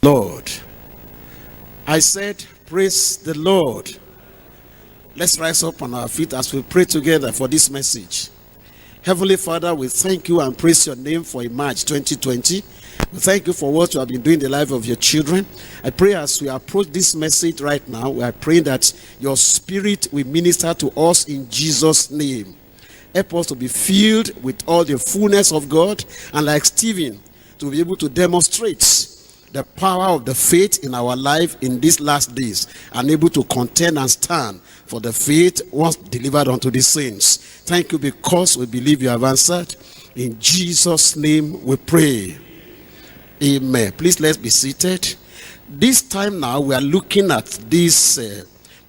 Lord. I said, praise the Lord. Let's rise up on our feet as we pray together for this message. Heavenly Father, we thank you and praise your name for March 2020. We thank you for what you have been doing in the life of your children. I pray as we approach this message right now, we are praying that your spirit will minister to us in Jesus' name. Help us to be filled with all the fullness of God, and like Stephen, to be able to demonstrate the power of the faith in our life in these last days, and able to contend and stand for the faith once delivered unto the saints. Thank you because we believe you have answered. In Jesus' name we pray. Amen. Please let's be seated. This time now we are looking at this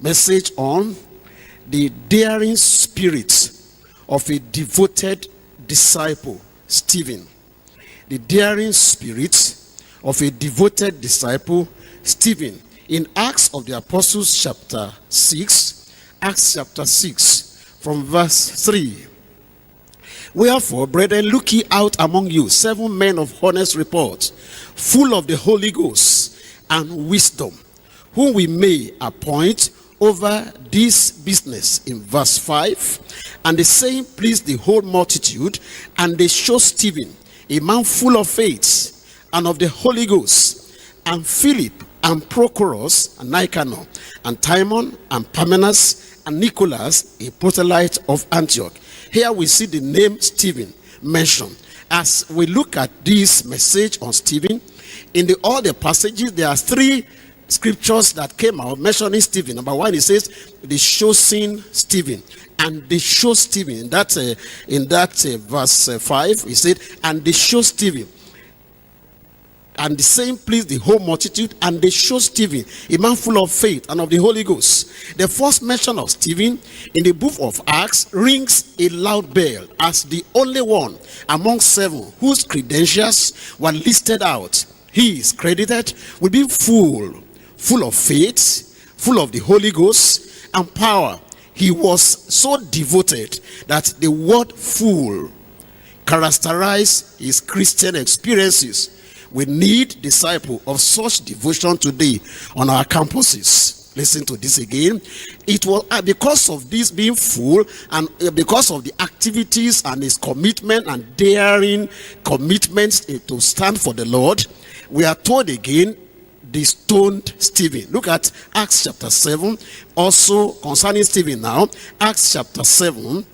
message on the daring spirit of a devoted disciple, Stephen. The daring spirit of a devoted disciple, Stephen. In Acts of the Apostles chapter 6, Acts chapter 6 from verse 3. Wherefore, brethren, look ye out among you 7 men of honest report, full of the Holy Ghost and wisdom, whom we may appoint over this business. In verse 5, and the same pleased the whole multitude, and they chose Stephen, a man full of faith and of the Holy Ghost, and Philip, and Prochorus, and Nicanor, and Timon, and Parmenas, and Nicholas, a proselyte of Antioch. Here we see the name Stephen mentioned. As we look at this message on Stephen, in all the passages, there are 3 scriptures that came out mentioning Stephen. Number 1, it says the chosen Stephen, and they chose Stephen. In that verse 5, he said, and they chose Stephen. And the same pleased the whole multitude, and they chose Stephen, a man full of faith and of the Holy Ghost. The first mention of Stephen in the book of Acts rings a loud bell as the only one among 7 whose credentials were listed out. He is credited with being full of faith, full of the Holy Ghost and power. He was so devoted that the word full characterized his Christian experiences. We need disciples of such devotion today on our campuses. Listen to this again. It was because of this being full, and because of the activities and his commitment and daring commitments to stand for the Lord, we are told again, they stoned Stephen. Look at Acts chapter 7, also concerning Stephen now. Acts chapter 7,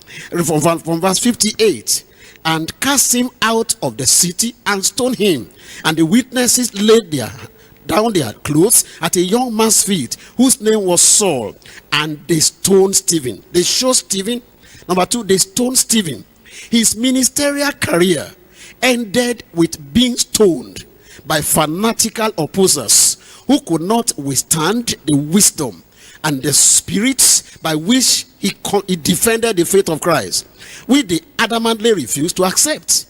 from verse 58. And cast him out of the city and stoned him. And the witnesses laid down their clothes at a young man's feet, whose name was Saul. And they stoned Stephen. They chose Stephen. Number 2, they stoned Stephen. His ministerial career ended with being stoned by fanatical opposers who could not withstand the wisdom and the spirits by which he defended the faith of Christ, which they adamantly refused to accept.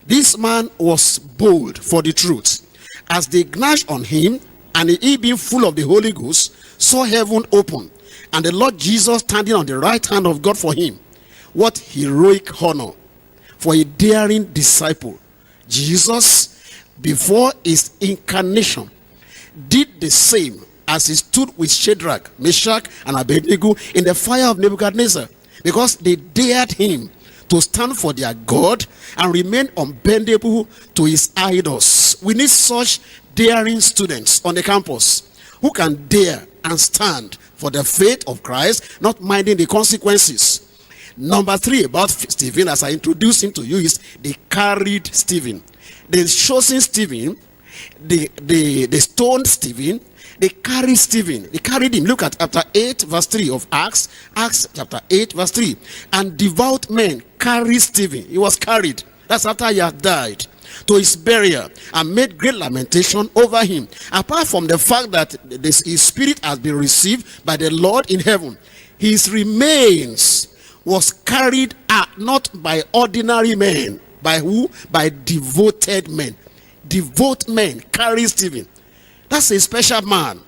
This man was bold for the truth. As they gnashed on him, and he being full of the Holy Ghost, saw heaven open, and the Lord Jesus standing on the right hand of God for him. What heroic honor for a daring disciple. Jesus, before his incarnation, did the same as he stood with Shadrach, Meshach, and Abednego in the fire of Nebuchadnezzar, because they dared him to stand for their God and remain unbendable to his idols. We need such daring students on the campus who can dare and stand for the faith of Christ, not minding the consequences. Number 3 about Stephen, as I introduced him to you, is they carried Stephen. They chosen Stephen, they stoned Stephen, they carried Stephen. They carried him. Look at chapter 8 verse 3 of Acts. Acts chapter 8 verse 3. And devout men carried Stephen. He was carried. That's after he had died. To his burial, and made great lamentation over him. Apart from the fact that his spirit has been received by the Lord in heaven, his remains was carried out not by ordinary men. By who? By devoted men. Devout men carry Stephen. That's a special man.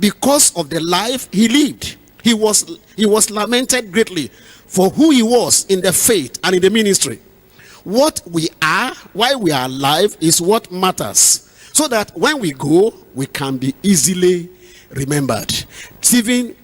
Because of the life he lived, he was lamented greatly for who he was in the faith and in the ministry. What we are, why we are alive, is what matters. so that when we go, we can be easily remembered. Stephen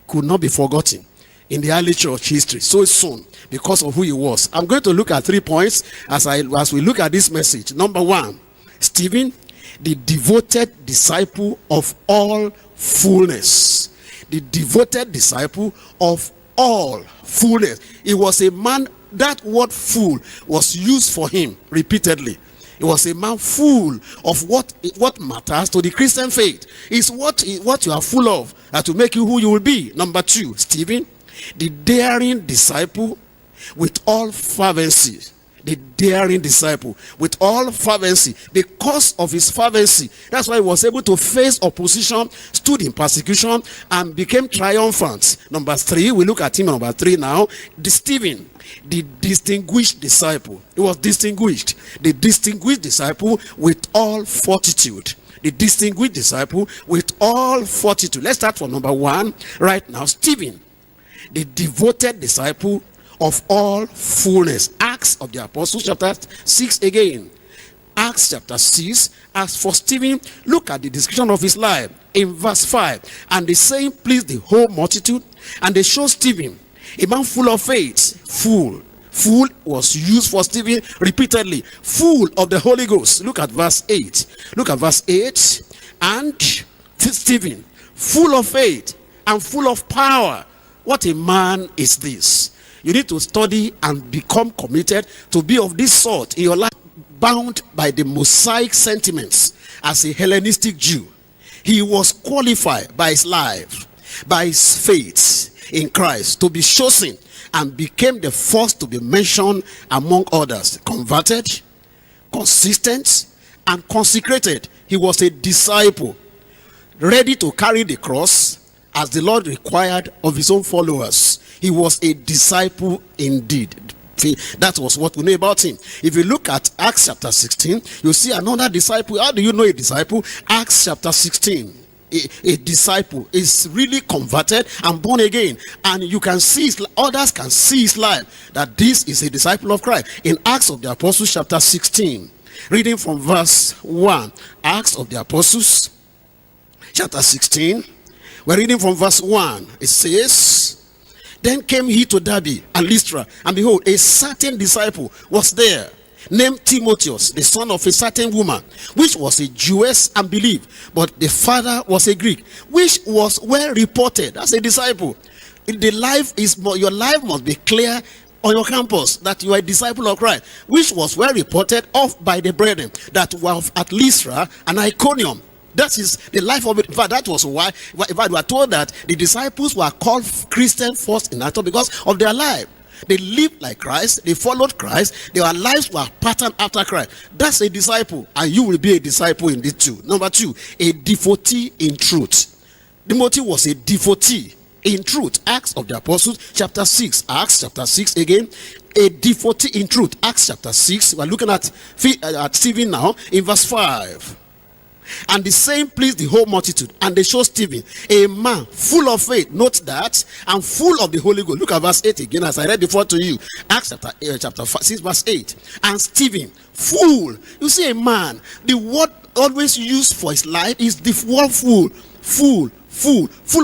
could not be forgotten in the early church history so soon because of who he was. I'm going to look at 3 points as we look at this message. Number one, Stephen, the devoted disciple of all fullness. The devoted disciple of all fullness. He was a man, that word full was used for him repeatedly. He was a man full of what matters to the Christian faith. It's what you are full of that will make you who you will be. Number two, Stephen, the daring disciple with all fervency. The daring disciple with all fervency. Because of his fervency, that's why he was able to face opposition, stood in persecution, and became triumphant. Number three, we look at him. Number three now, the Stephen, the distinguished disciple. He was distinguished. The distinguished disciple with all fortitude. The distinguished disciple with all fortitude. Let's start from number one right now. Stephen, the devoted disciple of all fullness. Acts of the Apostles chapter 6 again. Acts chapter 6. As for Stephen, look at the description of his life in verse 5. And the saying pleased the whole multitude, and they showed Stephen, a man full of faith. Full was used for Stephen repeatedly. Full of the Holy Ghost. Look at verse 8. Look at verse 8. And Stephen, full of faith and full of power. What a man is this? You need to study and become committed to be of this sort in your life, bound by the Mosaic sentiments as a Hellenistic Jew. He was qualified by his life, by his faith in Christ, to be chosen and became the first to be mentioned among others. Converted, consistent, and consecrated. He was a disciple, ready to carry the cross as the Lord required of his own followers. He was a disciple indeed. That was what we know about him. If you look at Acts chapter 16, you see another disciple. How do you know a disciple? Acts chapter 16. A disciple is really converted and born again, and you can see others can see his life that this is a disciple of Christ. In Acts of the Apostles chapter 16, reading from verse 1. Acts of the Apostles chapter 16, we're reading from verse 1. It says, then came he to Derbe and Lystra, and behold, a certain disciple was there, named Timotheus, the son of a certain woman, which was a Jewess and believed, but the father was a Greek, which was well reported as a disciple. Your life must be clear on your campus that you are a disciple of Christ, which was well reported of by the brethren that were at Lystra and Iconium. That is the life of it. In fact, that was why we are told that the disciples were called Christian first in Antioch because of their life. They lived like Christ. They followed Christ. Their lives were patterned after Christ. That's a disciple, and you will be a disciple in this too. Number two, a devotee in truth. Timothy was a devotee in truth. Acts of the Apostles chapter 6. Acts chapter 6 again. A devotee in truth. Acts chapter 6. We're looking at Stephen now in verse 5. And the same pleased the whole multitude, and they showed Stephen, a man full of faith, note that, and full of the Holy Ghost. Look at verse 8 again, as I read before to you. Acts chapter 6 verse 8. And Stephen, full. You see, a man, the word always used for his life is the word full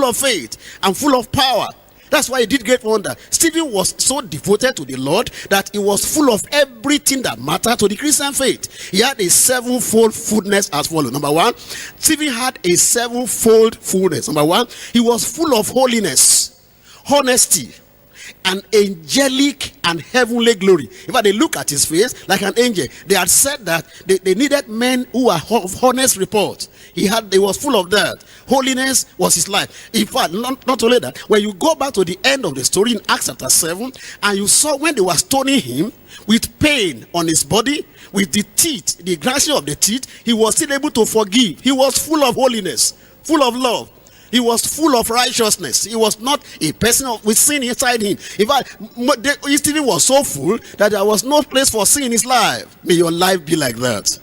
of faith and full of power. That's why he did great wonder. Stephen was so devoted to the Lord that he was full of everything that mattered to the Christian faith. He had a sevenfold fullness as follows. Number one, Stephen had a sevenfold fullness. Number one, he was full of holiness, honesty, and angelic and heavenly glory. In fact, they look at his face like an angel. They had said that they needed men who were of honest report. He was full of that. Holiness was his life. In fact, not only that, when you go back to the end of the story in Acts chapter 7, and you saw when they were stoning him with pain on his body, with the teeth, the grinding of the teeth, he was still able to forgive. He was full of holiness, full of love. He was full of righteousness. He was not a person with sin inside him. In fact, Stephen was so full that there was no place for sin in his life. May your life be like that.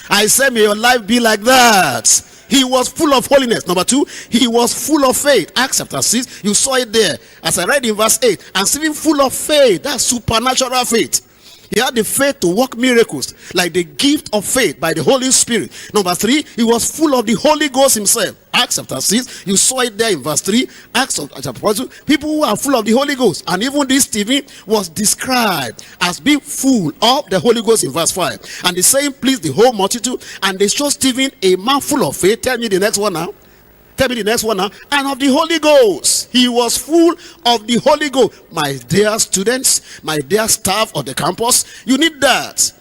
I said, may your life be like that. He was full of holiness. Number two, he was full of faith. Acts chapter 6, you saw it there. As I read in verse 8, and Stephen full of faith. That's supernatural faith. He had the faith to work miracles, like the gift of faith by the Holy Spirit. Number 3, he was full of the Holy Ghost himself. Acts chapter 6, you saw it there in verse 3. Acts chapter 2, people who are full of the Holy Ghost. And even this Stephen was described as being full of the Holy Ghost in verse 5. And the saying pleased the whole multitude, and they showed Stephen a man full of faith. Tell me the next one now. Tell me the next one now. And of the Holy Ghost. He was full of the Holy Ghost. My dear students, my dear staff of the campus, you need that.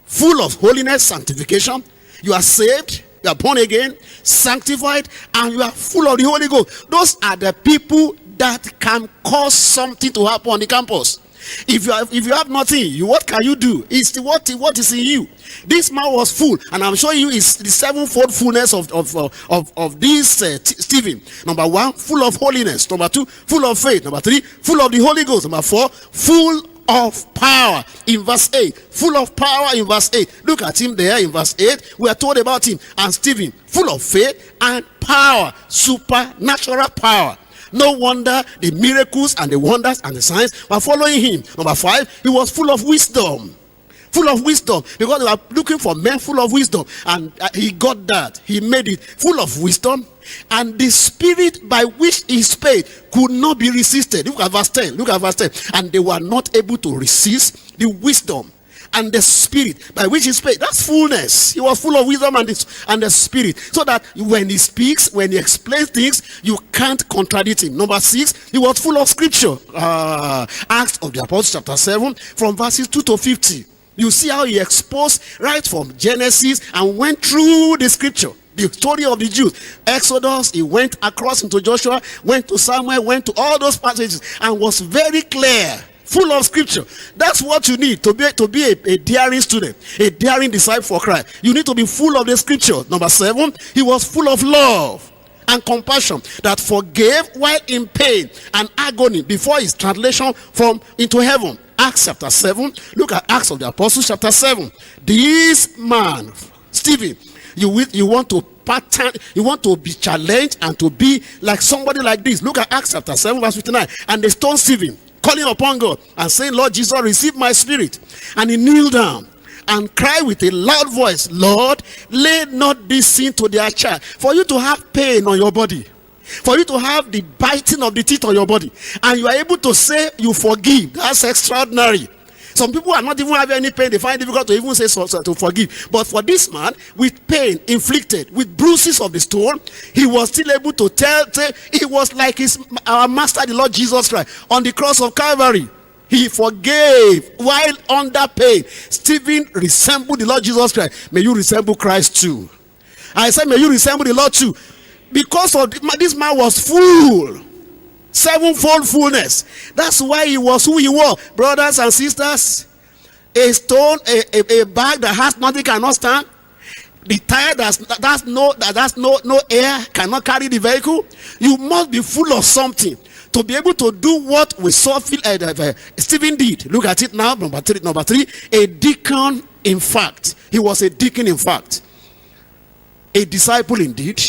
Full of holiness, sanctification. You are saved, you are born again, sanctified, and you are full of the Holy Ghost. Those are the people that can cause something to happen on the campus. If you have nothing, what can you do? It's what is in you. This man was full, and I'm showing you is the sevenfold fullness of this Stephen. Number 1, full of holiness. Number 2, full of faith. Number 3, full of the Holy Ghost. Number 4, full of power in verse 8. Full of power in verse 8. Look at him there in verse 8. We are told about him. And Stephen, full of faith and power, supernatural power. No wonder the miracles and the wonders and the signs were following him. Number 5, he was full of wisdom. Full of wisdom, because they were looking for men full of wisdom, and he got that. He made it full of wisdom, and the spirit by which he spake could not be resisted. Look at verse 10. Look at verse 10. And they were not able to resist the wisdom and the spirit by which he spake. That's fullness. He was full of wisdom and the spirit, so that when he speaks, when he explains things, you can't contradict him. Number 6, he was full of scripture. Acts of the Apostles chapter 7 from verses 2 to 50. You see how he exposed right from Genesis and went through the scripture. The story of the Jews. Exodus, he went across into Joshua, went to Samuel, went to all those passages, and was very clear, full of scripture. That's what you need to be a daring student, a daring disciple for Christ. You need to be full of the scripture. Number 7, he was full of love and compassion, that forgave while in pain and agony before his translation from into heaven. Acts chapter 7. Look at Acts of the Apostles chapter 7. This man, Stephen, you want to pattern, you want to be challenged and to be like somebody like this. Look at Acts chapter 7 verse 59. And they stoned Stephen, calling upon God and saying, Lord Jesus, receive my spirit. And he kneeled down and cried with a loud voice, Lord, lay not this sin to their charge. For you to have pain on your body, for you to have the biting of the teeth on your body, and you are able to say you forgive, that's extraordinary. Some people are not even having any pain. They find it difficult to even say so to forgive. But for this man, with pain inflicted, with bruises of the stone, he was still able to say it was like our master, the Lord Jesus Christ, on the cross of Calvary. He forgave while under pain. Stephen resembled the Lord Jesus Christ. May you resemble Christ too. I said, may you resemble the Lord too. Because of this man was full. Sevenfold fullness. That's why he was who he was. Brothers and sisters, a stone, a bag that has nothing cannot stand. The tire that's no air cannot carry the vehicle. You must be full of something to be able to do what we saw Stephen did. Look at it now. Number three, a deacon in fact. He was a deacon in fact. A disciple indeed.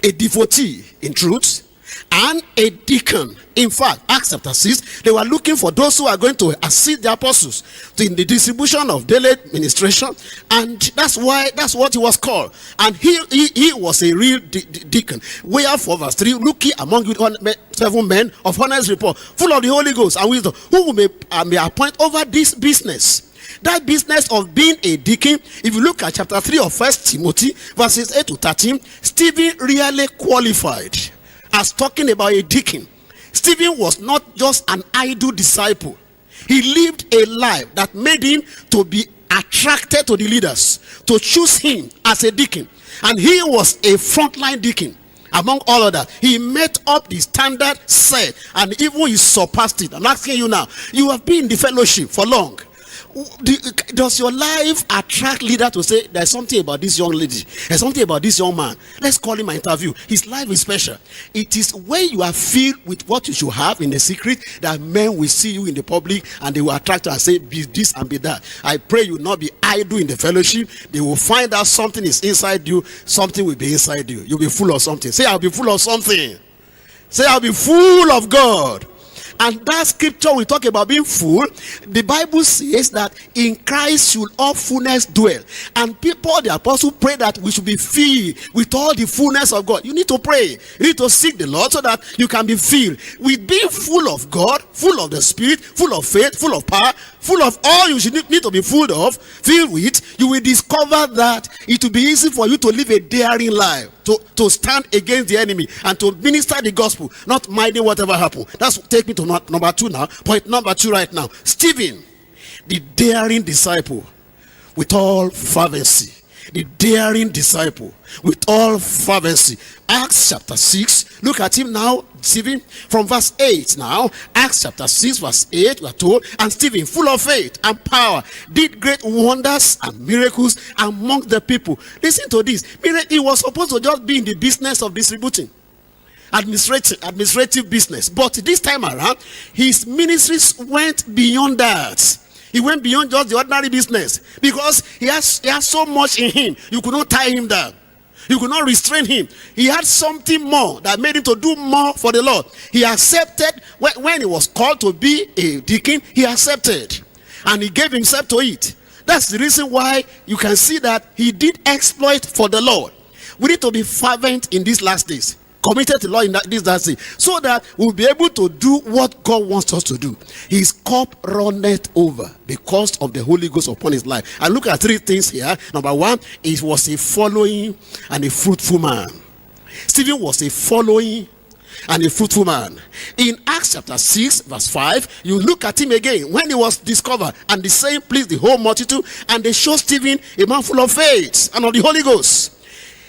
A devotee in truth. And a deacon. In fact, Acts chapter 6, they were looking for those who are going to assist the apostles in the distribution of daily ministration, and that's what he was called. And he was a real deacon. Wherefore, verse 3, looking among you 7 men of honest report, full of the Holy Ghost and wisdom, who may appoint over this business. That business of being a deacon, if you look at chapter 3 of 1 Timothy, verses 8 to 13, Stephen really qualified as talking about a deacon. Stephen was not just an idle disciple. He lived a life that made him to be attracted to the leaders, to choose him as a deacon. And he was a frontline deacon. Among all of that, he met up the standard set, and even he surpassed it. I'm asking you now, you have been in the fellowship for long. Does your life attract leader to say, there's something about this young lady, there's something about this young man, let's call him an interview, his life is special? It is when you are filled with what you should have in the secret that men will see you in the public and they will attract you and say, be this and be that. I pray you not be idle in the fellowship. They will find out something is inside you, something will be inside you. You'll be full of something. Say, I'll be full of something. Say, I'll be full of God. And that scripture we talk about being full, the Bible says that in Christ should all fullness dwell. And Paul the apostle prayed that we should be filled with all the fullness of God. You need to pray. You need to seek the Lord so that you can be filled with being full of God, full of the Spirit, full of faith, full of power, full of all you should need to be full of, filled with. You will discover that it will be easy for you to live a daring life, to stand against the enemy and to minister the gospel, not minding whatever happens. That's take me to number 2 now. Point number 2 right now. Stephen, the daring disciple, with all fervency. The daring disciple with all fervency. Acts chapter 6. Look at him now, Stephen, from verse 8 now. Acts chapter 6 verse 8, we are told, and Stephen, full of faith and power, did great wonders and miracles among the people. Listen to this. He was supposed to just be in the business of distributing, administrative business, but this time around his ministries went beyond that. He went beyond just the ordinary business, because he has so much in him. You could not tie him down. You could not restrain him. He had something more that made him to do more for the Lord. He accepted when he was called to be a deacon. He accepted, and he gave himself to it. That's the reason why you can see that he did exploit for the Lord. We need to be fervent in these last days, committed to the Lord in this last day, so that we'll be able to do what God wants us to do. His cup runneth over because of the Holy Ghost upon his life. And look at 3 things here. Number 1, he was a following and a fruitful man. Stephen was a following and a fruitful man. In Acts chapter 6 verse 5, you look at him again when he was discovered, and the same pleased the whole multitude, and they showed Stephen a man full of faith and of the Holy Ghost.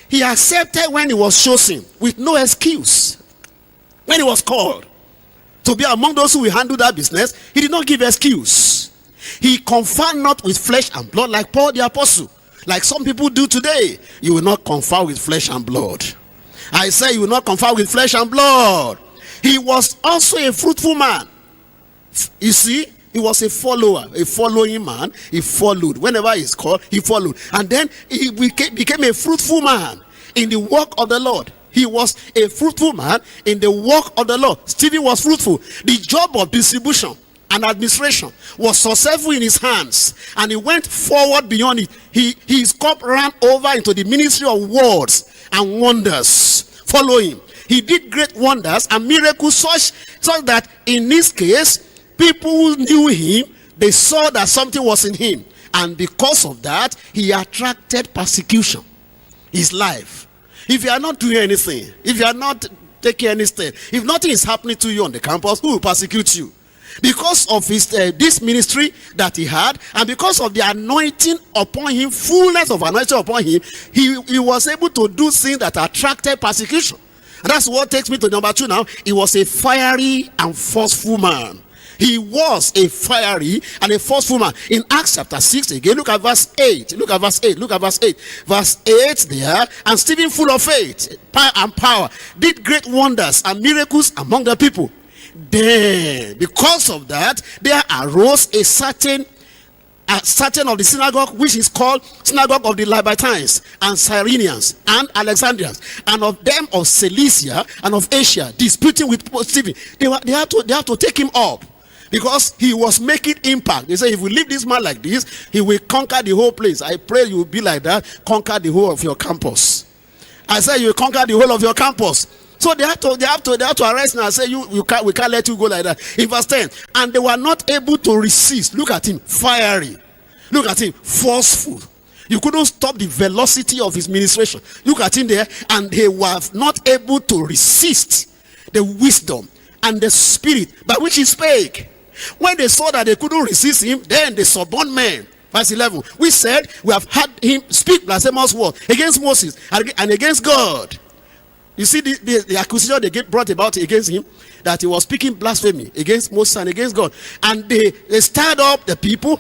He accepted when he was chosen with no excuse. When he was called to be among those who will handle that business, he did not give excuse. He conferred not with flesh and blood like Paul the apostle, like some people do today. You will not confer with flesh and blood. I say you will not confer with flesh and blood. He was also a fruitful man. You see, he was a follower, a following man. He followed. Whenever he's called, he followed. And then he became a fruitful man in the work of the Lord. He was a fruitful man in the work of the Lord. Stephen was fruitful. The job of distribution and administration was successful in his hands, and he went forward beyond it. His cup ran over into the ministry of words and wonders. Follow him. He did great wonders and miracles, such that in this case, people who knew him, they saw that something was in him, and because of that, he attracted persecution. His life. If you are not doing anything, if you are not taking any step, if nothing is happening to you on the campus, who will persecute you? Because of his this ministry that he had, and because of the anointing upon him, fullness of anointing upon him, he was able to do things that attracted persecution. And that's what takes me to number 2 now. He was a fiery and forceful man. He was a fiery and a forceful man. In Acts chapter 6 again, look at verse 8. Look at verse 8. Look at verse 8. Verse 8 there. And Stephen, full of faith and power, did great wonders and miracles among the people. Then, because of that, there arose a certain of the synagogue, which is called synagogue of the Libertines and Cyrenians and Alexandrians, and of them of Cilicia and of Asia, disputing with Stephen. They have to take him up, because he was making impact. They say, if we leave this man like this, he will conquer the whole place. I pray you will be like that, conquer the whole of your campus. I say you will conquer the whole of your campus. So they have to arrest him and say, we can't let you go like that. In verse 10, and they were not able to resist. Look at him, fiery. Look at him, forceful. You couldn't stop the velocity of his ministration. Look at him there, and they were not able to resist the wisdom and the spirit by which he spake. When they saw that they couldn't resist him, then the suborned men, verse 11, we said, we have had him speak blasphemous words against Moses and against God. You see the accusation they brought about against him, that he was speaking blasphemy against Moses and against God. And they stirred up the people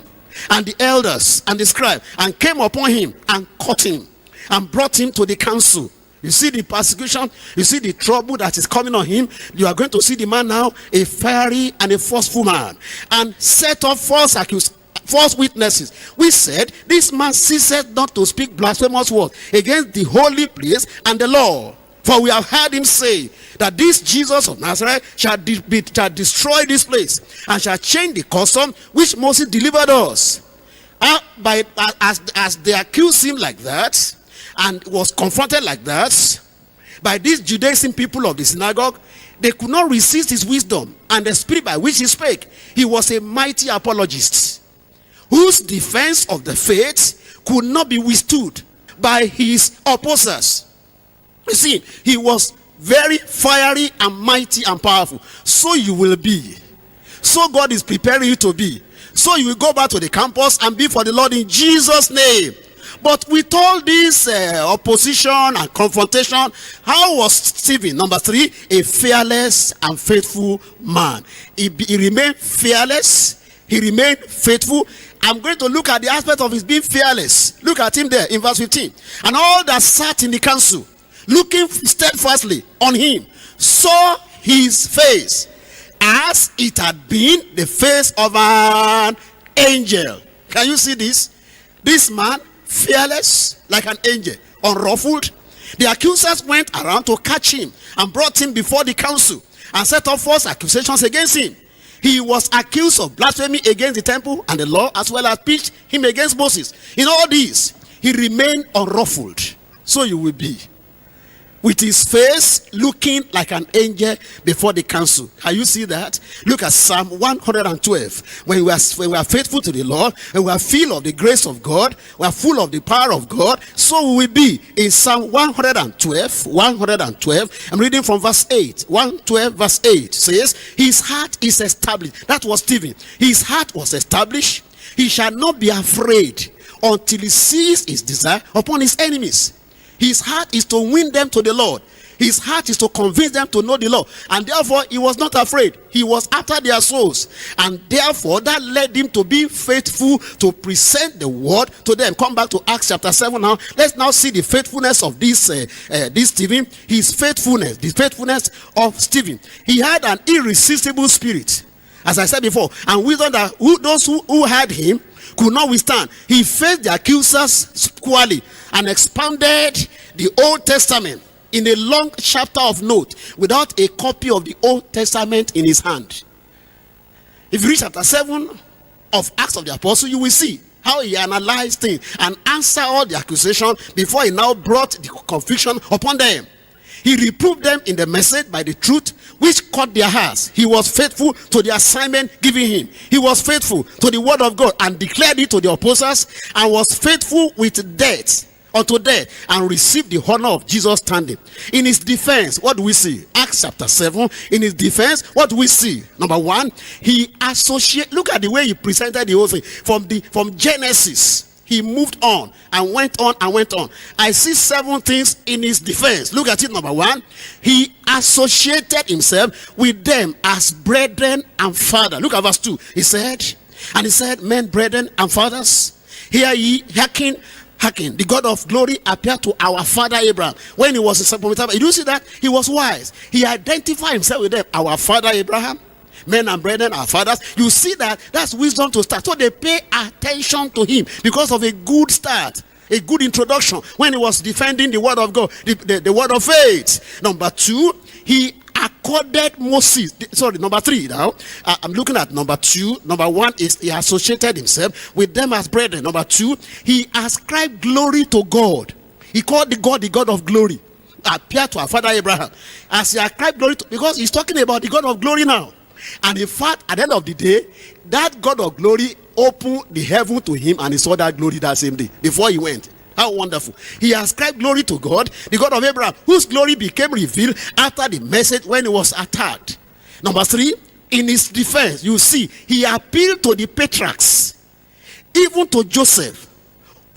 and the elders and the scribe, and came upon him and caught him and brought him to the council. You see the persecution, you see the trouble that is coming on him. You are going to see the man now, a fiery and a forceful man, and set up false witnesses. We said, this man ceased not to speak blasphemous words against the holy place and the law. For we have heard him say that this Jesus of Nazareth shall destroy this place, and shall change the custom which Moses delivered us. As they accused him like that, and was confronted like that by these Judaism people of the synagogue, they could not resist his wisdom and the spirit by which he spake. He was a mighty apologist, whose defense of the faith could not be withstood by his opposers. You see, he was very fiery and mighty and powerful. So you will be. So God is preparing you to be. So you will go back to the campus and be for the Lord in Jesus' name. But with all this opposition and confrontation, how was Stephen? Number 3, a fearless and faithful man. He remained fearless. He remained faithful. I'm going to look at the aspect of his being fearless. Look at him there in verse 15. And all that sat in the council, looking steadfastly on him, saw his face as it had been the face of an angel. Can you see this? This man, fearless like an angel, unruffled. The accusers went around to catch him and brought him before the council and set up false accusations against him. He was accused of blasphemy against the temple and the law, as well as pitched him against Moses. In all this, he remained unruffled. So you will be, with his face looking like an angel before the council. Can you see that? Look at Psalm 112. When we are faithful to the Lord, and we are full of the grace of God, we are full of the power of God, so we will be. In Psalm 112, I'm reading from verse 8. 112 verse 8 says, his heart is established. That was Stephen. His heart was established. He shall not be afraid until he sees his desire upon his enemies. His heart is to win them to the Lord. His heart is to convince them to know the Lord. And therefore, he was not afraid. He was after their souls. And therefore, that led him to be faithful to present the word to them. Come back to Acts chapter 7 now. Let's now see the faithfulness of this Stephen. His faithfulness, the faithfulness of Stephen. He had an irresistible spirit, as I said before. And wisdom that those who had him could not withstand. He faced the accusers squarely and expounded the Old Testament in a long chapter of note without a copy of the Old Testament in his hand. If you read chapter 7 of Acts of the Apostle, you will see how he analyzed things and answered all the accusation before he now brought the conviction upon them. He reproved them in the message by the truth which caught their hearts. He was faithful to the assignment given him. He was faithful to the word of God and declared it to the apostles, and was faithful with death unto death, and received the honor of Jesus standing. In his defense, what do we see? Acts chapter 7. In his defense, what do we see? Number 1, he associated. Look at the way he presented the whole thing from Genesis. He moved on and went on and went on. I see 7 things in his defense. Look at it. Number 1, he associated himself with them as brethren and father. Look at verse 2. He said, men, brethren, and fathers, hear ye, hearken, the God of glory appeared to our father Abraham when he was in Sodom. You see that? He was wise. He identified himself with them. Our father Abraham, men and brethren, our fathers. You see that? That's wisdom to start. So they pay attention to him because of a good start, a good introduction when he was defending the word of God, the word of faith. Number 2, he accorded Moses. Sorry, number 3 now. I'm looking at number 2. Number 1 is he associated himself with them as brethren. Number 2, he ascribed glory to God. He called the God of glory appeared to our father Abraham. As he ascribed glory to, because he's talking about the God of glory now. And in fact, at the end of the day, that God of glory opened the heaven to him, and he saw that glory that same day before he went. How wonderful. He ascribed glory to God, the God of Abraham, whose glory became revealed after the message when he was attacked. Number 3, in his defense, you see, he appealed to the patriarchs, even to Joseph,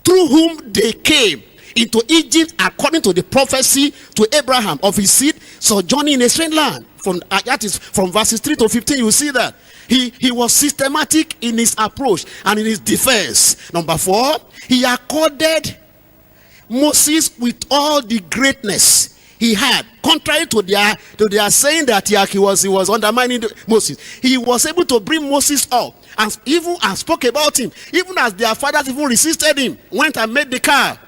through whom they came into Egypt according to the prophecy to Abraham of his seed sojourning in a strange land. That is from verses 3 to 15. You see that he was systematic in his approach and in his defense. Number 4, he accorded Moses with all the greatness he had, contrary to their saying that he was undermining Moses. He was able to bring Moses up and spoke about him, even as their fathers even resisted him, went and made the calf.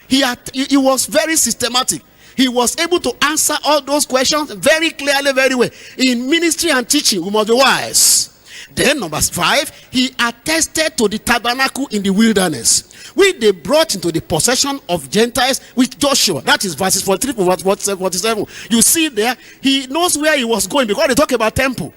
He was very systematic. he was able to answer all those questions very clearly, very well. In ministry and teaching, we must be wise. Then number 5, he attested to the tabernacle in the wilderness, which they brought into the possession of Gentiles with Joshua. That is verses 43 to 47. You see there, he knows where he was going, because they talk about temple.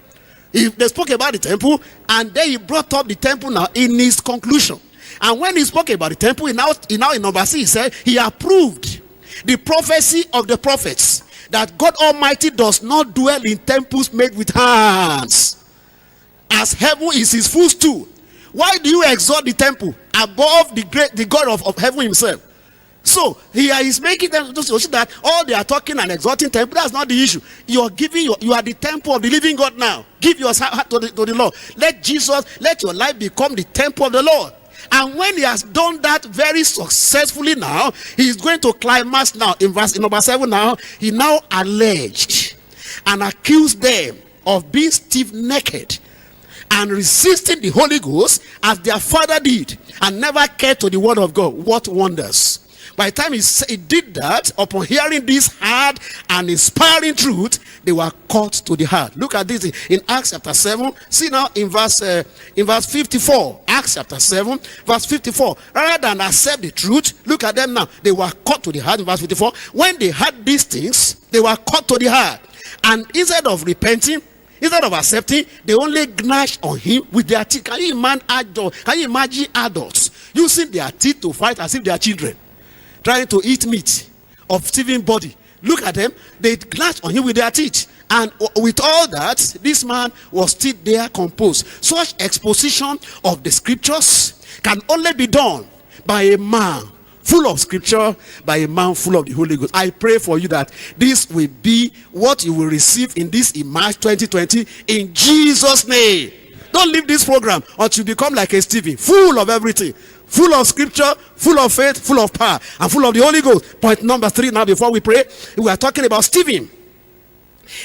They spoke about the temple, and then he brought up the temple now in his conclusion. And when he spoke about the temple, he now in number 6, he said he approved the prophecy of the prophets that God Almighty does not dwell in temples made with hands, as heaven is his footstool. Why do you exalt the temple above the God of heaven himself? So here he's making them to see that all they are talking and exalting temple, that's not the issue. You are the temple of the living God now. Give your heart to the Lord. Let your life become the temple of the Lord. And when he has done that very successfully now, he is going to climax now. In number 7 now, he now alleged and accused them of being stiff-necked and resisting the Holy Ghost as their father did, and never cared to the word of God. What wonders! By the time he did that, upon hearing this hard and inspiring truth, they were caught to the heart. Look at this in Acts chapter 7. See now in verse 54. Acts chapter 7, verse 54. Rather than accept the truth, look at them now. They were caught to the heart in verse 54. When they heard these things, they were caught to the heart. And instead of repenting, instead of accepting, they only gnashed on him with their teeth. Can you imagine adults using their teeth to fight as if they are children, trying to eat meat of Stephen's body? Look at them. They gnashed on him with their teeth. And with all that, this man was still there composed. Such exposition of the scriptures can only be done by a man full of scripture, by a man full of the Holy Ghost. I pray for you that this will be what you will receive in this March 2020 in Jesus' name. Don't leave this program until you become like a Stephen, full of everything, full of scripture, full of faith, full of power, and full of the Holy Ghost. Point number 3 now, before we pray, we are talking about Stephen,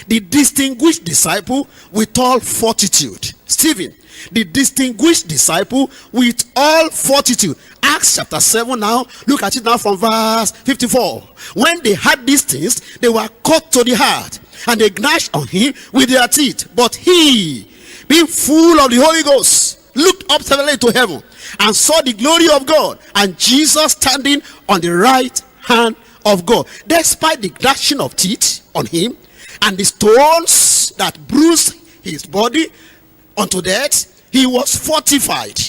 the distinguished disciple with all fortitude. Stephen, the distinguished disciple with all fortitude. Acts chapter 7 now, look at it now from verse 54. When they heard these things, they were cut to the heart, and they gnashed on him with their teeth. But he, being full of the Holy Ghost, looked up suddenly to heaven and saw the glory of God, and Jesus standing on the right hand of God. Despite the gnashing of teeth on him and the stones that bruised his body unto death, he was fortified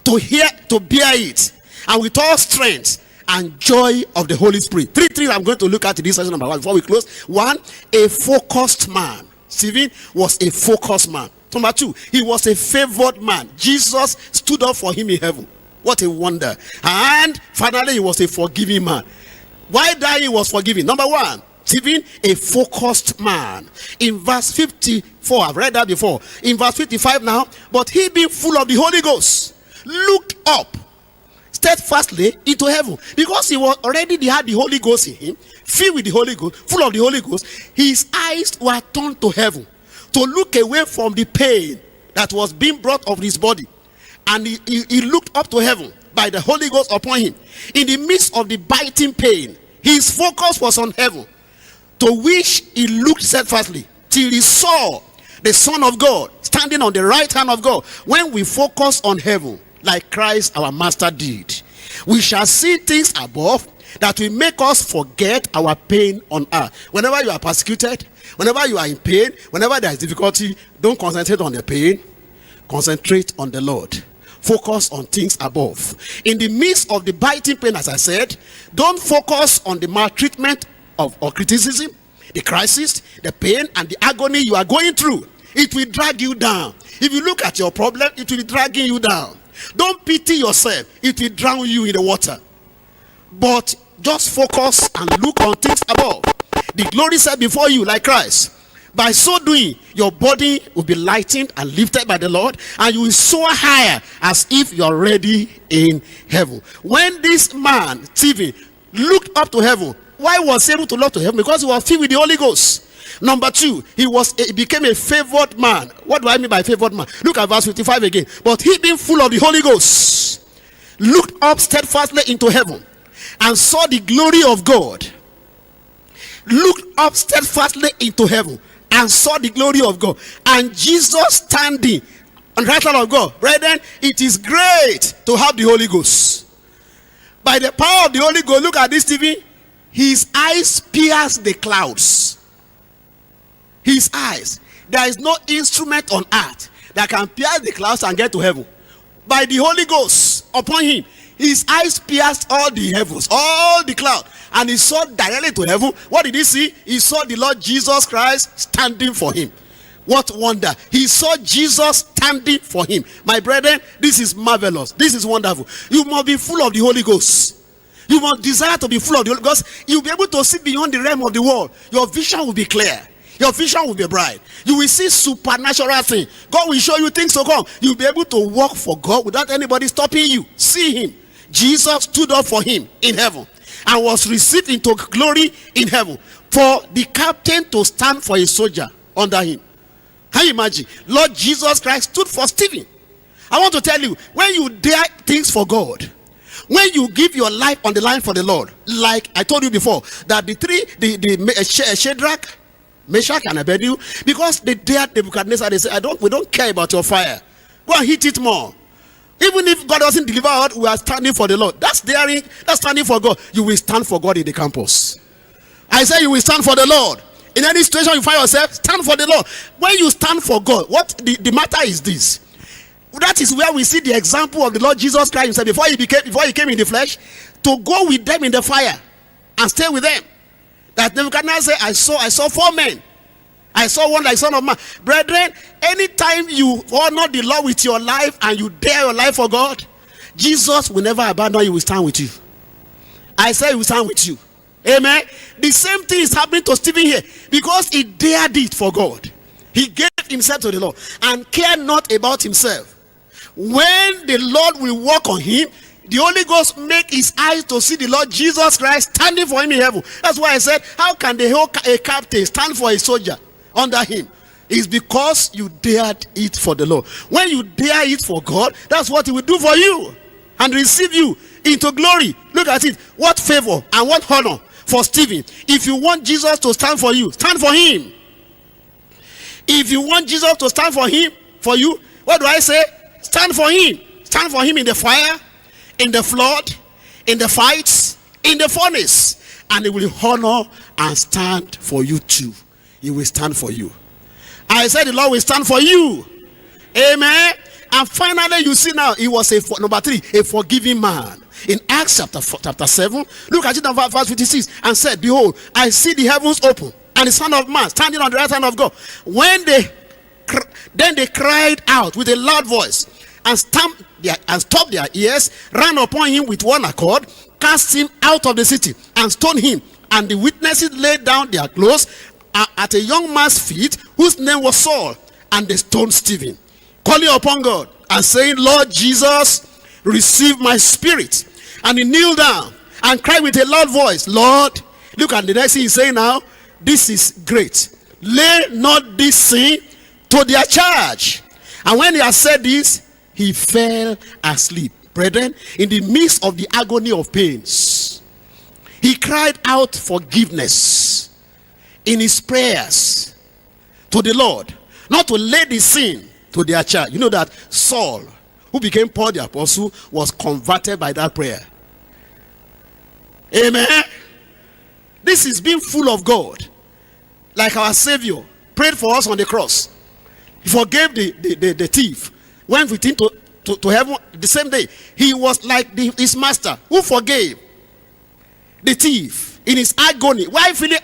to bear it, and with all strength and joy of the Holy Spirit. Three I'm going to look at in this session number 1 before we close. 1, a focused man. Stephen was a focused man. Number 2, he was a favored man. Jesus stood up for him in heaven. What a wonder. And finally, he was a forgiving man. Why that he was forgiving? Number 1, Stephen, a focused man. In verse 54, I've read that before. In verse 55 now, but he being full of the Holy Ghost, looked up steadfastly into heaven. Because he had the Holy Ghost in him, filled with the Holy Ghost, full of the Holy Ghost, his eyes were turned to heaven, to look away from the pain that was being brought of his body. And he looked up to heaven by the Holy Ghost upon him. In the midst of the biting pain, his focus was on heaven, to which he looked steadfastly till he saw the Son of God standing on the right hand of God. When we focus on heaven, like Christ our Master did, we shall see things above that will make us forget our pain on earth. Whenever you are persecuted, whenever you are in pain, whenever there is difficulty, don't concentrate on the pain. Concentrate on the Lord. Focus on things above. In the midst of the biting pain, as I said, don't focus on the maltreatment or criticism, the crisis, the pain, and the agony you are going through. It will drag you down. If you look at your problem, it will be dragging you down. Don't pity yourself. It will drown you in the water. But just focus and look on things above. The glory set before you like Christ. By so doing, your body will be lightened and lifted by the Lord, and you will soar higher as if you are already in heaven. When this man, Stephen, looked up to heaven, why was he able to look to heaven? Because he was filled with the Holy Ghost. Number 2, he became a favored man. What do I mean by favored man? Look at verse 55 again. But he, being full of the Holy Ghost, looked up steadfastly into heaven and saw the glory of God, looked up steadfastly into heaven and saw the glory of God, and Jesus standing on the right hand of God. Brethren, it is great to have the Holy Ghost. By the power of the Holy Ghost, look at this, Stephen. His eyes pierce the clouds. His eyes. There is no instrument on earth that can pierce the clouds and get to heaven. By the Holy Ghost upon him, his eyes pierced all the heavens, all the clouds, and he saw directly to heaven. What did he see? He saw the Lord Jesus Christ standing for him. What wonder! He saw Jesus standing for him. My brethren, this is marvelous. This is wonderful. You must be full of the Holy Ghost. You must desire to be full of the Holy Ghost. You'll be able to see beyond the realm of the world. Your vision will be clear. Your vision will be bright. You will see supernatural things. God will show you things to come. You'll be able to walk for God without anybody stopping you. See him. Jesus stood up for him in heaven and was received into glory in heaven. For the captain to stand for a soldier under him. Can you imagine? Lord Jesus Christ stood for Stephen. I want to tell you, when you dare things for God, when you give your life on the line for the Lord, like I told you before, that Shadrach, Meshach, and Abednego, because they dared Nebuchadnezzar, they said, we don't care about your fire. Go and hit it more. Even if God doesn't deliver out, we are standing for the Lord. That's daring. That's standing for God. You will stand for God in the campus. I say you will stand for the Lord. In any situation you find yourself, stand for the Lord. When you stand for God, what the matter is this. That is where we see the example of the Lord Jesus Christ himself before he came in the flesh, to go with them in the fire and stay with them. That Nebuchadnezzar said, I saw 4 men. I saw one like Son of Man. Brethren, anytime you honor the Lord with your life and you dare your life for God, Jesus will never abandon you. He will stand with you. I say he will stand with you. Amen. The same thing is happening to Stephen here, because he dared it for God. He gave himself to the Lord and cared not about himself. When the Lord will walk on him, the Holy Ghost make his eyes to see the Lord Jesus Christ standing for him in heaven. That's why I said, how can a captain stand for a soldier under him? It's because you dared it for the Lord. When you dare it for God, that's what he will do for you and receive you into glory. Look at it. What favor and what honor for Stephen. If you want Jesus to stand for you, stand for him. If you want Jesus to stand for him, for you, what do I say? Stand for him. Stand for him in the fire, in the flood, in the fights, in the furnace, and he will honor and stand for you too. He will stand for you. I said the Lord will stand for you. Amen. And finally, you see now, he was number 3, a forgiving man. In Acts chapter 7, look at it in verse 56, and said, behold, I see the heavens open, and the Son of Man standing on the right hand of God. Then they cried out with a loud voice, and stopped their ears, ran upon him with one accord, cast him out of the city, and stoned him. And the witnesses laid down their clothes at a young man's feet, whose name was Saul. And they stoned Stephen, calling upon God and saying, Lord Jesus, receive my spirit. And he kneeled down and cried with a loud voice, Lord. Look at the next thing he's saying now. This is great. Lay not this sin to their charge. And when he had said this, he fell asleep. Brethren, in the midst of the agony of pains, he cried out forgiveness in his prayers to the Lord, not to lay the sin to their charge. You know that Saul, who became Paul the apostle, was converted by that prayer. Amen. This is being full of God, like our Savior prayed for us on the cross. He forgave the thief, went with him to heaven the same day. He was like his master who forgave the thief in his agony. Why feeling,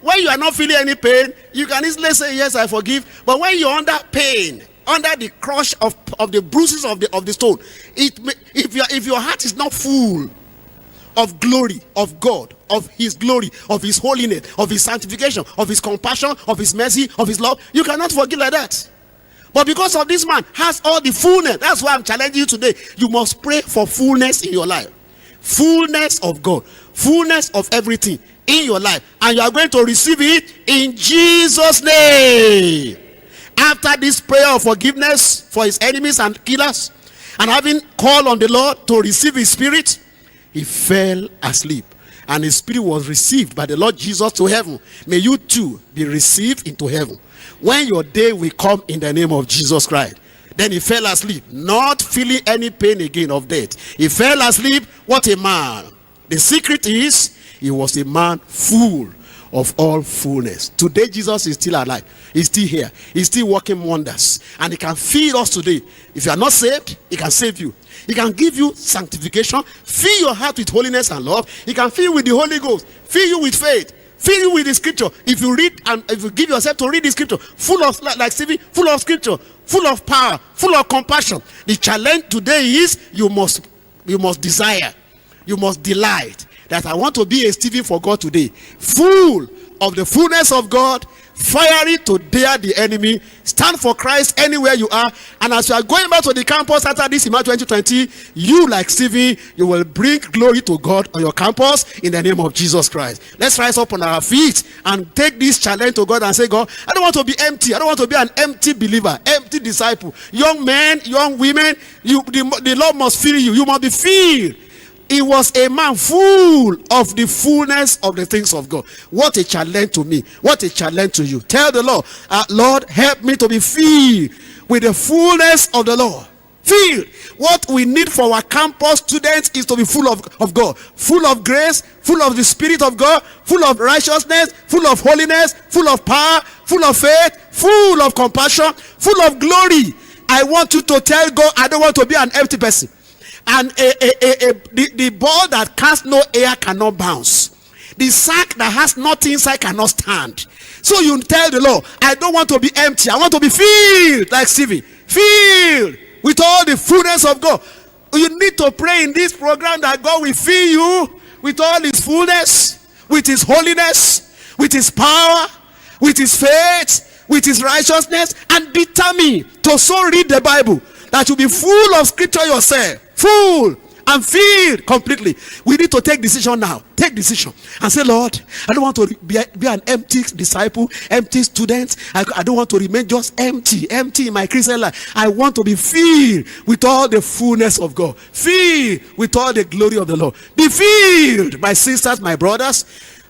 when you are not feeling any pain, you can easily say, yes, I forgive. But when you're under pain, under the crush of the bruises of the stone, if your heart is not full of glory of God, of his glory, of his holiness, of his sanctification, of his compassion, of his mercy, of his love, you cannot forgive like that. But because of this man has all the fullness, that's why I'm challenging you today. You must pray for fullness in your life. Fullness of God, fullness of everything in your life, and you are going to receive it in Jesus' name. After this prayer of forgiveness for his enemies and killers, and having called on the Lord to receive his spirit, he fell asleep. and his spirit was received by the Lord Jesus to heaven. May you too be received into heaven when your day will come in the name of Jesus Christ. Then he fell asleep, not feeling any pain again of death. He fell asleep. What a man. The secret is, he was a man full of all fullness. Today Jesus is still alive. He's still here. He's still working wonders, and he can feed us today. If you are not saved, he can save you. He can give you sanctification, fill your heart with holiness and love. He can fill you with the Holy Ghost, fill you with faith, fill you with the scripture. If you read, and if you give yourself to read the scripture, full of, like Stephen, full of scripture, full of power, full of compassion. The challenge today is you must desire, you must delight that I want to be a Stephen for God today, full of the fullness of God, fiery to dare the enemy, stand for Christ anywhere you are. And as you are going back to the campus after this in March 2020, you, like Stephen, you will bring glory to God on your campus in the name of Jesus Christ. Let's rise up on our feet and take this challenge to God and say, God, I don't want to be empty. I don't want to be an empty believer, empty disciple. Young men, young women, the Lord must fill you. You must be filled. He was a man full of the fullness of the things of God. What a challenge to me. What a challenge to you. Tell the Lord, Lord, help me to be filled with the fullness of the Lord. Filled. What we need for our campus students is to be full of God. Full of grace, full of the Spirit of God, full of righteousness, full of holiness, full of power, full of faith, full of compassion, full of glory. I want you to tell God, I don't want to be an empty person. And the ball that casts no air cannot bounce. The sack that has nothing inside cannot stand. So you tell the Lord, I don't want to be empty. I want to be filled like Stephen. Filled with all the fullness of God. You need to pray in this program that God will fill you with all his fullness, with his holiness, with his power, with his faith, with his righteousness, and determine to so read the Bible that you be full of scripture yourself. Full and filled completely. We need to take decision now. Take decision and say, Lord, I don't want to be an empty disciple, empty student. I don't want to remain just empty in my Christian life. I want to be filled with all the fullness of God, filled with all the glory of the Lord. Be filled, my sisters, my brothers,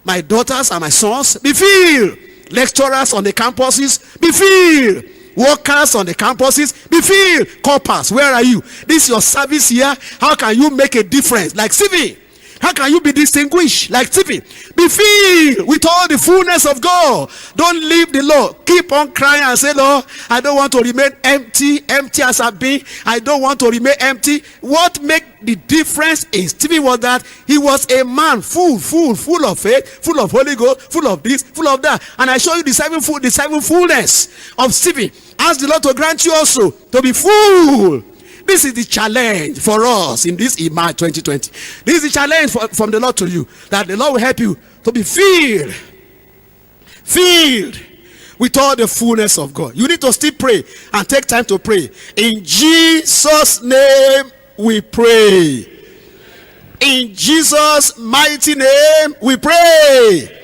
my daughters and my sons. Be filled. Lecturers on the campuses, be filled. Workers on the campuses, be filled. Corpers, where are you? This is your service here. How can you make a difference like Stephen? How can you be distinguished like Stephen? Be filled with all the fullness of God. Don't leave the Lord. Keep on crying and say, Lord, I don't want to remain empty as I've been. I don't want to remain empty. What made the difference in Stephen was that he was a man full of faith, full of Holy Ghost, full of this, full of that. And I show you the seven fullness of Stephen. Ask the Lord to grant you also to be full. This is the challenge for us in this March 2020. This is the challenge from the Lord to you, that the Lord will help you to be filled with all the fullness of God. You need to still pray and take time to pray. In Jesus' name we pray. In Jesus' mighty name we pray.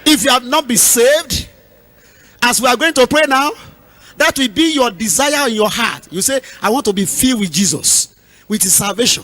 If you have not been saved, as we are going to pray now, that will be your desire in your heart. You say, I want to be filled with Jesus, with his salvation.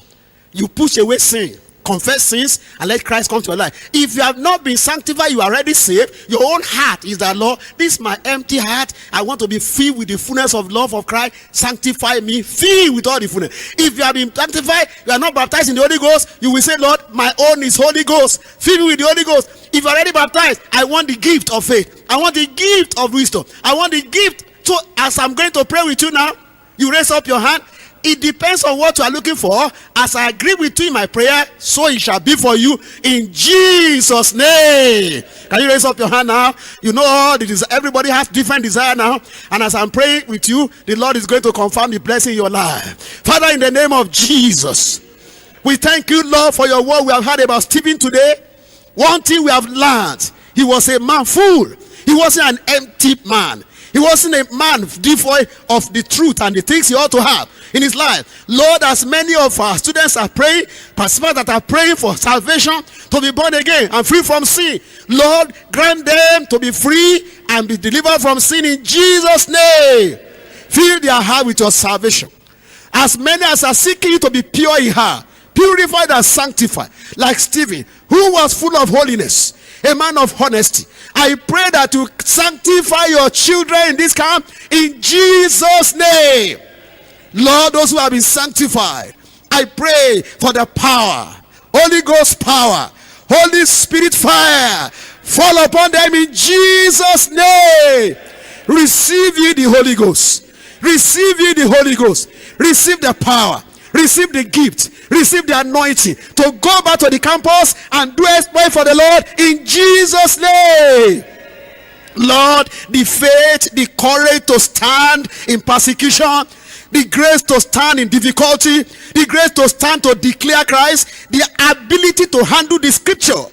You push away sin, confess sins, and let Christ come to your life. If you have not been sanctified, you are already saved. Your own heart is that, Lord, this is my empty heart. I want to be filled with the fullness of love of Christ. Sanctify me, filled with all the fullness. If you have been sanctified, you are not baptized in the Holy Ghost, you will say, Lord, my own is Holy Ghost. Fill me with the Holy Ghost. If you are already baptized, I want the gift of faith. I want the gift of wisdom. I want the gift. So as I'm going to pray with you now, you raise up your hand. It depends on what you are looking for. As I agree with you in my prayer, so it shall be for you in Jesus' name. Can you raise up your hand now? You know all the desire. Everybody has different desire now. And as I'm praying with you, the Lord is going to confirm the blessing in your life. Father, in the name of Jesus, we thank you, Lord, for your word we have heard about Stephen today. One thing we have learned, he was a man full. He wasn't an empty man. He wasn't a man devoid of the truth and the things he ought to have in his life. Lord, as many of our students are praying, participants that are praying for salvation, to be born again and free from sin, Lord, grant them to be free and be delivered from sin in Jesus' name. Fill their heart with your salvation. As many as are seeking you to be pure in heart, purified and sanctified, like Stephen, who was full of holiness, a man of honesty. I pray that you sanctify your children in this camp in Jesus' name. Lord, those who have been sanctified, I pray for the power, Holy Ghost power, Holy Spirit fire, fall upon them in Jesus' name. Receive ye the Holy Ghost. Receive ye the Holy Ghost. Receive the power. Receive the gift. Receive the anointing to go back to the campus and do exploit for the Lord in Jesus' name. Lord, the faith, the courage to stand in persecution, the grace to stand in difficulty, the grace to stand to declare Christ, the ability to handle the scripture,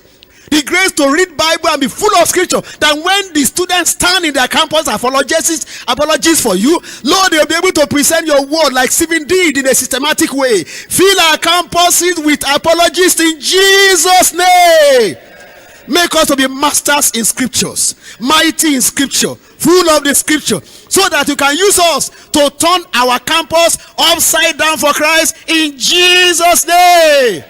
the grace to read Bible and be full of scripture, that when the students stand in their campus apologies for you, Lord, they'll be able to present your word like Stephen did in a systematic way. Fill our campuses with apologists in Jesus' name. Make us to be masters in scriptures, mighty in scripture, full of the scripture, so that you can use us to turn our campus upside down for Christ in Jesus' name.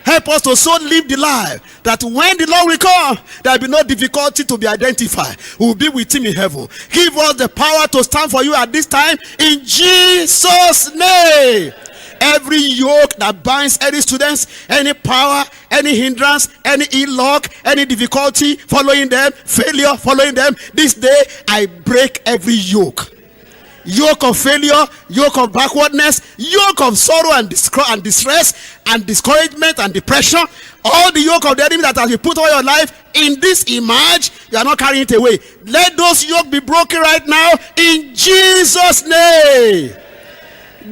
Help us to so live the life that when the Lord will come, there will be no difficulty to be identified. We will be with him in heaven. Give us the power to stand for you at this time in Jesus' name. Every yoke that binds any students, any power, any hindrance, any ill luck, any difficulty following them, failure following them, this day I break every yoke. Yoke of failure, yoke of backwardness, yoke of sorrow and distress and discouragement and depression, all the yoke of the enemy that has been put on your life in this image, you are not carrying it away. Let those yoke be broken right now in Jesus' name.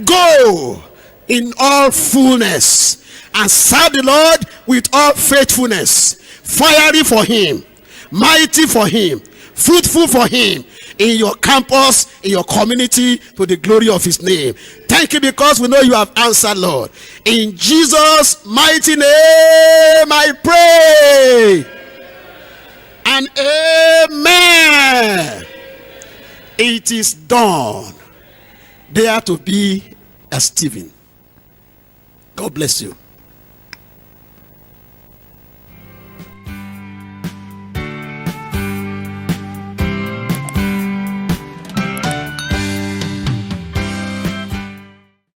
Go in all fullness and serve the Lord with all faithfulness, fiery for him, mighty for him, fruitful for him, in your campus, in your community, to the glory of his name. Thank you, because we know you have answered, Lord. In Jesus' mighty name I pray. And amen. It is done. Dare to be a Stephen. God bless you.